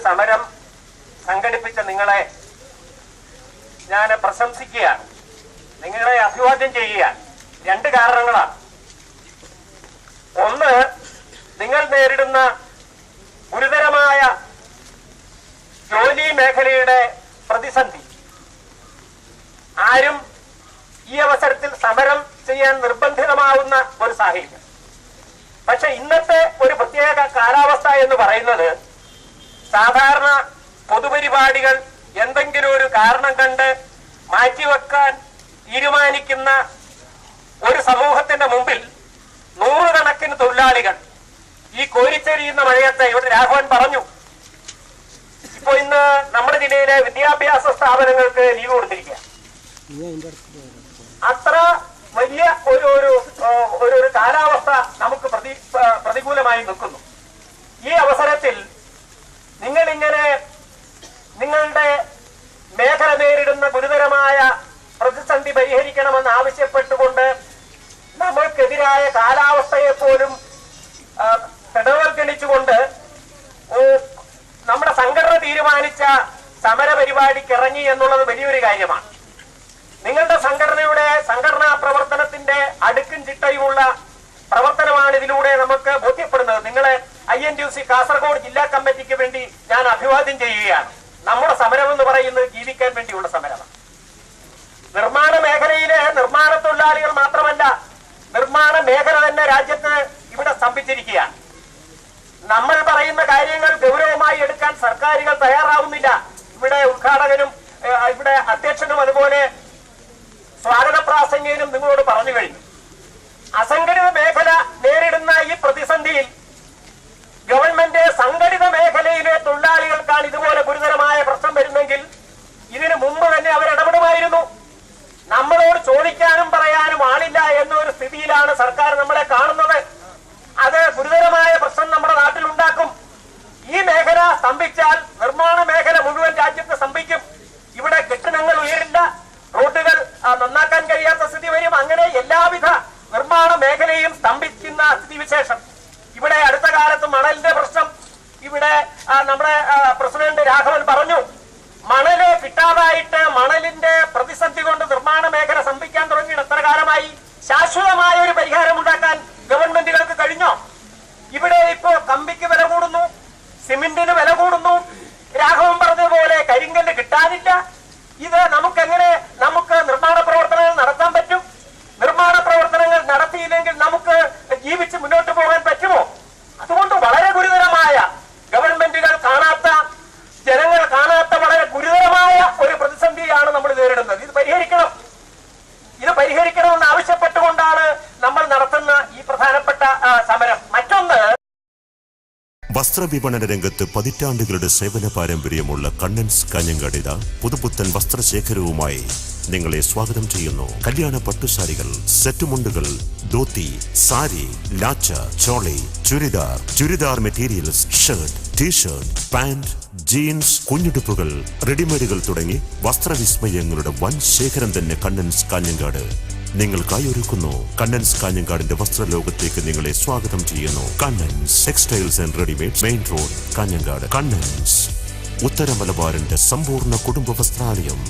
സമരം സംഘടിപ്പിച്ച നിങ്ങളെ ഞാൻ പ്രശംസിക്കുകയാണ്, നിങ്ങളെ അഭിവാദ്യം ചെയ്യുകയാണ്. രണ്ട് കാരണങ്ങളാണ്. ഒന്ന്, നിങ്ങൾ നേരിടുന്ന ഗുരുതരമായ ജോലി മേഖലയുടെ പ്രതിസന്ധി. ആരും ഈ അവസരത്തിൽ സമരം ചെയ്യാൻ നിർബന്ധിതമാവുന്ന ഒരു സാഹചര്യം. പക്ഷെ ഇന്നത്തെ ഒരു പ്രത്യേക കാലാവസ്ഥ എന്ന് പറയുന്നത് സാധാരണ പൊതുപരിപാടികൾ എന്തെങ്കിലും ഒരു കാരണം കണ്ട് മാറ്റിവെക്കാൻ തീരുമാനിക്കുന്ന ഒരു സമൂഹത്തിന്റെ മുമ്പിൽ നൂറുകണക്കിന് തൊഴിലാളികൾ ഈ കോരിച്ചെരിയുന്ന മഴയത്ത്, ഇവിടെ രാഘവൻ പറഞ്ഞു, ഇപ്പൊ ഇന്ന് നമ്മുടെ ജില്ലയിലെ വിദ്യാഭ്യാസ സ്ഥാപനങ്ങൾക്ക് ലീവ് കൊടുത്തിരിക്കുക. അത്ര വലിയ ഒരു കാലാവസ്ഥ നമുക്ക് പ്രതികൂലമായി നിൽക്കുന്നു. ഈ അവസരത്തിൽ നിങ്ങളിങ്ങനെ നിങ്ങളുടെ മേഖല നേരിടുന്ന ഗുരുതരമായ പ്രതിസന്ധി പരിഹരിക്കണമെന്ന് ആവശ്യപ്പെട്ടുകൊണ്ട് നമ്മൾക്കെതിരായ കാലാവസ്ഥയെ പോലും ഫെഡറൽഗണിച്ചുകൊണ്ട് നമ്മുടെ സംഘടന തീരുമാനിച്ച സമര പരിപാടിക്ക് ഇറങ്ങി എന്നുള്ളത് വലിയൊരു കാര്യമാണ്. നിങ്ങളുടെ സംഘടനാ പ്രവർത്തനത്തിന്റെ അടുക്കും ചിട്ടയുമുള്ള പ്രവർത്തനമാണ് ഇതിലൂടെ നമുക്ക് ബോധ്യപ്പെടുന്നത്. നിങ്ങളെ INTUC കാസർഗോഡ് ജില്ലാ കമ്മിറ്റിക്ക് വേണ്ടി ഞാൻ അഭിവാദ്യം ചെയ്യുകയാണ്. നമ്മുടെ സമരം എന്ന് പറയുന്നത് ജീവിക്കാൻ വേണ്ടിയുള്ള സമരമാണ്. നിർമ്മാണ മേഖലയിലെ നിർമ്മാണ തൊഴിലാളികൾ മാത്രമല്ല, നിർമ്മാണ മേഖല തന്നെ രാജ്യത്ത് ഇവിടെ സ്തംഭിച്ചിരിക്കുകയാണ്. നമ്മൾ പറയുന്ന കാര്യങ്ങൾ ഗൗരവമായി എടുക്കാൻ സർക്കാരുകൾ തയ്യാറാവുന്നില്ല. ഇവിടെ ഉദ്ഘാടകനും ഇവിടെ അധ്യക്ഷനും അതുപോലെ സ്വാഗത പ്രാസംഗികനും നിങ്ങളോട് പറഞ്ഞു കഴിഞ്ഞു. അസംഘടിത മേഖല നേരിടുന്ന ഈ പ്രതിസന്ധിയിൽ ഗവൺമെന്റ് സംഘടിത മേഖലയിലെ തൊഴിലാളികൾക്കാണ് ഇതുപോലെ ഗുരുതരമായ പ്രശ്നം വരുന്നെങ്കിൽ ഇതിനു മുമ്പ് തന്നെ അവർ ഇടപെടുമായിരുന്നു. നമ്മളോട് ചോദിക്കാനും പറയാനും ആളില്ല എന്നൊരു സ്ഥിതിയിലാണ് സർക്കാർ നമ്മളെ കാണുന്നത്. അത് ഗുരുതരമായ പ്രശ്നം നമ്മുടെ നാട്ടിൽ ഉണ്ടാക്കും. ഈ മേഖല സ്തംഭിച്ചാൽ നിർമ്മാണ മേഖല മുഴുവൻ രാജ്യത്ത് സ്തംഭിക്കും. ഇവിടെ കെട്ടിടങ്ങൾ ഉയരില്ല, റോഡുകൾ നന്നാക്കാൻ കഴിയാത്ത സ്ഥിതി വരും. അങ്ങനെ എല്ലാവിധ നിർമ്മാണ മേഖലയും സ്തംഭിക്കുന്ന സ്ഥിതിവിശേഷം. ഇവിടെ അടുത്ത കാലത്ത് മണലിന്റെ പ്രശ്നം ഇവിടെ നമ്മുടെ പ്രസിഡന്റ് രാഘവൻ പറഞ്ഞു. മണല് കിട്ടാതായിട്ട് മണലിന്റെ പ്രതിസന്ധി കൊണ്ട് നിർമ്മാണ മേഖല സ്തംഭിക്കാൻ തുടങ്ങിയിട്ട് എത്ര കാലമായി? ശാശ്വതമായ ഒരു പരിഹാരം ഉണ്ടാക്കാൻ ഗവൺമെന്റുകൾക്ക് കഴിഞ്ഞോ? ഇവിടെ ഇപ്പോ കമ്പിക്ക് വില കൂടുന്നു, സിമെന്റിന് വില കൂടുന്നു, രാഘവൻ പറഞ്ഞതുപോലെ കരിങ്കല്ല് കിട്ടാനില്ല. ഇത് നമുക്ക് നിർമ്മാണ പ്രവർത്തനങ്ങൾ നടത്താൻ പറ്റും? നിർമ്മാണ പ്രവർത്തനങ്ങൾ നടത്തിയില്ലെങ്കിൽ നമുക്ക് ജീവിച്ച് മുന്നോട്ട് പോകാൻ പറ്റുമോ? അതുകൊണ്ട് വളരെ ഗുരുതരമായ, ഗവൺമെന്റുകൾ കാണാത്ത, ജനങ്ങൾ കാണാത്ത വളരെ ഗുരുതരമായ ഒരു പ്രതിസന്ധിയാണ് നമ്മൾ നേരിടുന്നത്. ഇത് പരിഹരിക്കണമെന്ന് ആവശ്യപ്പെട്ടുകൊണ്ടാണ് നമ്മൾ നടത്തുന്ന ഈ പ്രധാനപ്പെട്ട സമരം. മറ്റൊന്ന്, വസ്ത്രവിപണന രംഗത്ത് പതിറ്റാണ്ടുകളുടെ സേവന പാരമ്പര്യമുള്ള കണ്ണൻസ് കാഞ്ഞങ്ങാട് പുതുപുത്തൻ വസ്ത്രശേഖരവുമായി നിങ്ങളെ സ്വാഗതം ചെയ്യുന്നു. കല്യാണ പട്ടുസാരികൾ, സെറ്റുമുണ്ടുകൾ, dhoti, sari, lacha, choli, churidar materials, shirt, T-shirt, pant, jeans, കുഞ്ഞുടുപ്പുകൾ, റെഡിമെയ്ഡുകൾ തുടങ്ങി വസ്ത്രവിസ്മയങ്ങളുടെ വൻ ശേഖരം തന്നെ കണ്ണൻസ് കാഞ്ഞങ്ങാട് നിങ്ങൾക്കായി ഒരുക്കുന്നു. കണ്ണൻസ് കാഞ്ഞങ്ങാടിന്റെ വസ്ത്രലോകത്തേക്ക് നിങ്ങളെ സ്വാഗതം ചെയ്യുന്നു. Kannan's textiles and readymades, main road, Kanhangad. Kannan's, ഉത്തര മലബാറിന്റെ സമ്പൂർണ്ണ കുടുംബ വസ്ത്രാലയം.